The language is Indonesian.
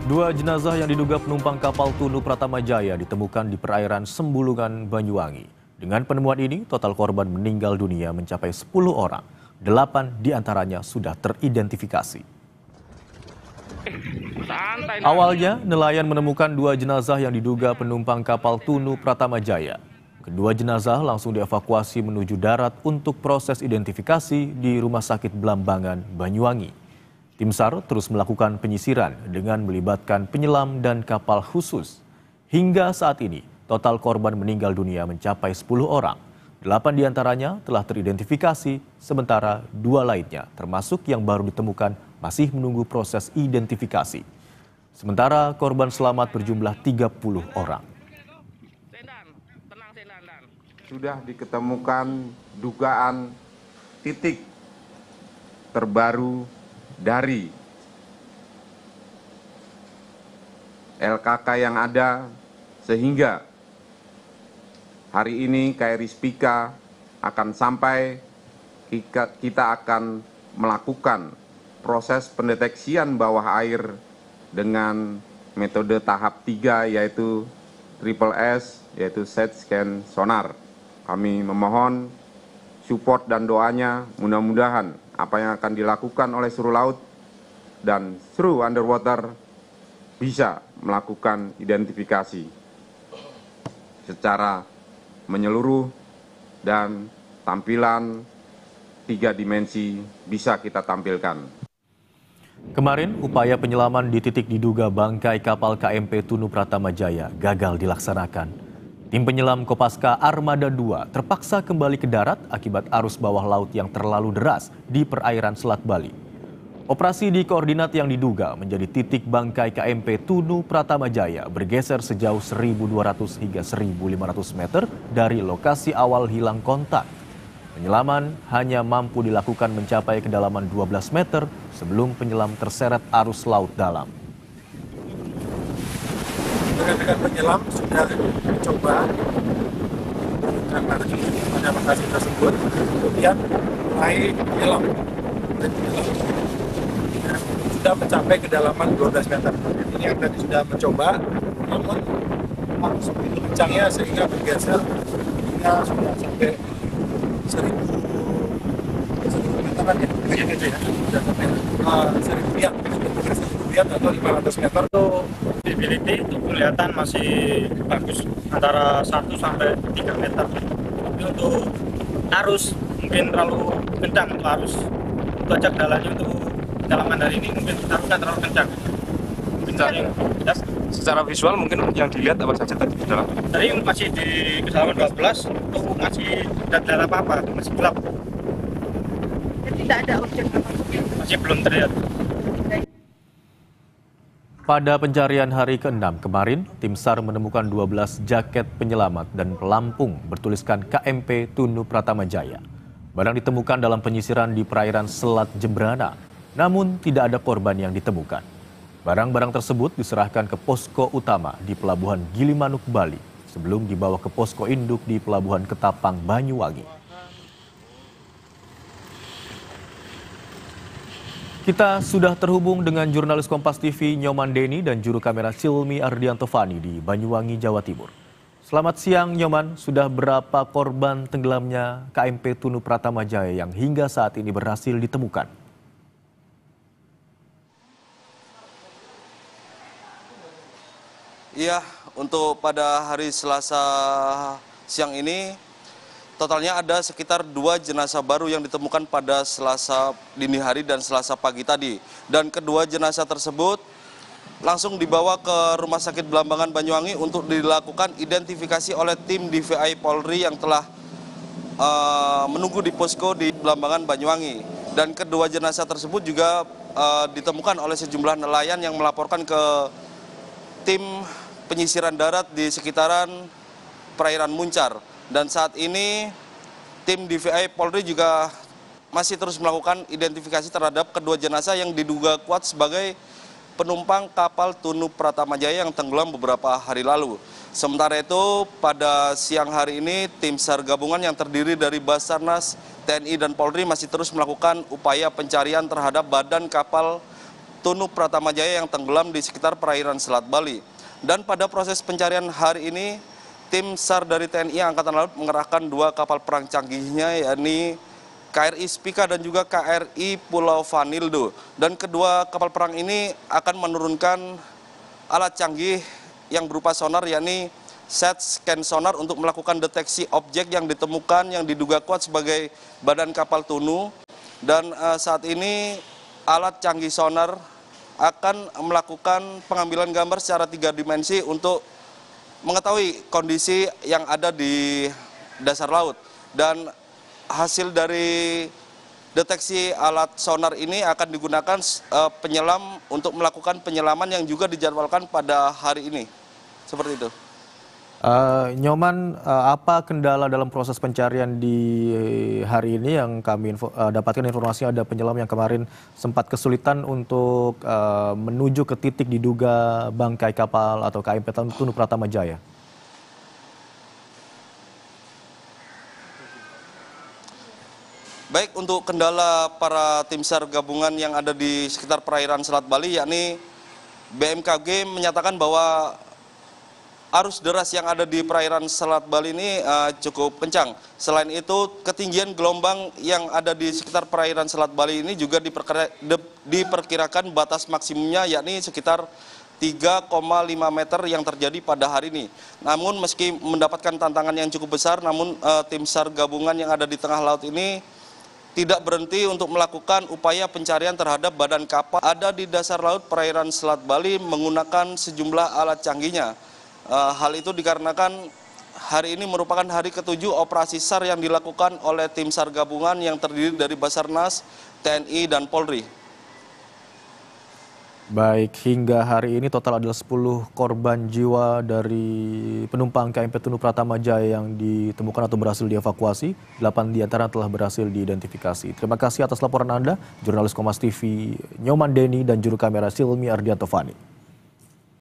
Dua jenazah yang diduga penumpang kapal Tunu Pratamajaya ditemukan di perairan Sembulungan, Banyuwangi. Dengan penemuan ini, total korban meninggal dunia mencapai 10 orang. 8 diantaranya sudah teridentifikasi. Awalnya, nelayan menemukan dua jenazah yang diduga penumpang kapal Tunu Pratamajaya. Kedua jenazah langsung dievakuasi menuju darat untuk proses identifikasi di Rumah Sakit Blambangan, Banyuwangi. Tim SAR terus melakukan penyisiran dengan melibatkan penyelam dan kapal khusus. Hingga saat ini, total korban meninggal dunia mencapai 10 orang. 8 diantaranya telah teridentifikasi, sementara 2 lainnya, termasuk yang baru ditemukan, masih menunggu proses identifikasi. Sementara korban selamat berjumlah 30 orang. Sudah diketemukan dugaan titik terbaru dari LKK yang ada, sehingga hari ini KRI Spika akan sampai, kita akan melakukan proses pendeteksian bawah air dengan metode tahap 3 yaitu Triple S, yaitu Side Scan Sonar. Kami memohon support dan doanya, mudah-mudahan apa yang akan dilakukan oleh Seru Laut dan Seru Underwater bisa melakukan identifikasi secara menyeluruh dan tampilan 3 dimensi bisa kita tampilkan. Kemarin, upaya penyelaman di titik diduga bangkai kapal KMP Tunu Pratamajaya gagal dilaksanakan. Tim penyelam Kopaska Armada 2 terpaksa kembali ke darat akibat arus bawah laut yang terlalu deras di perairan Selat Bali. Operasi di koordinat yang diduga menjadi titik bangkai KMP Tunu Pratamajaya bergeser sejauh 1.200 hingga 1.500 meter dari lokasi awal hilang kontak. Penyelaman hanya mampu dilakukan mencapai kedalaman 12 meter sebelum penyelam terseret arus laut dalam. Rekan-rekan penyelam sudah mencoba mencari pada lokasi tersebut, kemudian mulai menyelam dan sudah mencapai kedalaman 12 meter. Ini yang tadi sudah mencoba, namun arus begitu kencangnya sehingga bergeser hingga sudah sampai 1.000 meteran ya, kayak gitu ya, sudah sampai 1.000 liat, atau 500 meter. Visibility itu kelihatan masih bagus antara 1 sampai 3 meter. Tapi untuk arus mungkin terlalu kencang untuk arus. Untuk ajak jalannya untuk kedalaman hari ini mungkin arusnya terlalu kencang. Secara visual mungkin yang dilihat apa saja tadi di dalam? Tadi masih di kedalaman 12, itu masih tidak ada apa-apa, masih gelap. Tidak ada objek apapun. Masih belum terlihat. Pada pencarian hari ke-6 kemarin, tim SAR menemukan 12 jaket penyelamat dan pelampung bertuliskan KMP Tunu Pratamajaya. Barang ditemukan dalam penyisiran di perairan Selat Jembrana, namun tidak ada korban yang ditemukan. Barang-barang tersebut diserahkan ke posko utama di Pelabuhan Gilimanuk, Bali, sebelum dibawa ke posko induk di Pelabuhan Ketapang, Banyuwangi. Kita sudah terhubung dengan jurnalis Kompas TV Nyoman Deni dan juru kamera Silmi Ardianto Fani di Banyuwangi, Jawa Timur. Selamat siang Nyoman, sudah berapa korban tenggelamnya KMP Tunu Pratamajaya yang hingga saat ini berhasil ditemukan? Iya, untuk pada hari Selasa siang ini totalnya ada sekitar 2 jenazah baru yang ditemukan pada Selasa dini hari dan Selasa pagi tadi. Dan kedua jenazah tersebut langsung dibawa ke Rumah Sakit Blambangan Banyuwangi untuk dilakukan identifikasi oleh tim DVI Polri yang telah menunggu di posko di Blambangan Banyuwangi. Dan kedua jenazah tersebut juga ditemukan oleh sejumlah nelayan yang melaporkan ke tim penyisiran darat di sekitaran perairan Muncar. Dan saat ini tim DVI Polri juga masih terus melakukan identifikasi terhadap kedua jenazah yang diduga kuat sebagai penumpang kapal Tunu Pratamajaya yang tenggelam beberapa hari lalu. Sementara itu pada siang hari ini tim SAR gabungan yang terdiri dari Basarnas, TNI dan Polri masih terus melakukan upaya pencarian terhadap badan kapal Tunu Pratama Jaya yang tenggelam di sekitar perairan Selat Bali. Dan pada proses pencarian hari ini, tim SAR dari TNI Angkatan Laut mengerahkan 2 kapal perang canggihnya, yakni KRI Spika dan juga KRI Pulau Vanildo. Dan kedua kapal perang ini akan menurunkan alat canggih yang berupa sonar, yakni set scan sonar untuk melakukan deteksi objek yang ditemukan yang diduga kuat sebagai badan kapal Tunu. Dan saat ini alat canggih sonar akan melakukan pengambilan gambar secara 3 dimensi untuk mengetahui kondisi yang ada di dasar laut. Dan hasil dari deteksi alat sonar ini akan digunakan penyelam untuk melakukan penyelaman yang juga dijadwalkan pada hari ini. Seperti itu. Nyoman, apa kendala dalam proses pencarian di hari ini? Yang kami dapatkan informasinya ada penyelam yang kemarin sempat kesulitan untuk menuju ke titik diduga bangkai kapal atau KMP Tunu Pratama Jaya. Baik, untuk kendala para tim SAR gabungan yang ada di sekitar perairan Selat Bali, yakni BMKG menyatakan bahwa arus deras yang ada di perairan Selat Bali ini cukup kencang. Selain itu, ketinggian gelombang yang ada di sekitar perairan Selat Bali ini juga diperkirakan batas maksimumnya, yakni sekitar 3,5 meter yang terjadi pada hari ini. Namun meski mendapatkan tantangan yang cukup besar, namun tim SAR gabungan yang ada di tengah laut ini tidak berhenti untuk melakukan upaya pencarian terhadap badan kapal ada di dasar laut perairan Selat Bali menggunakan sejumlah alat canggihnya. Hal itu dikarenakan hari ini merupakan hari ke-7 operasi SAR yang dilakukan oleh tim SAR gabungan yang terdiri dari Basarnas, TNI, dan Polri. Baik, hingga hari ini total adalah 10 korban jiwa dari penumpang KMP Tunu Pratama Jaya yang ditemukan atau berhasil dievakuasi. 8 diantara telah berhasil diidentifikasi. Terima kasih atas laporan Anda, jurnalis Kompas TV Nyoman Deni dan juru kamera Silmi Ardianto Fani.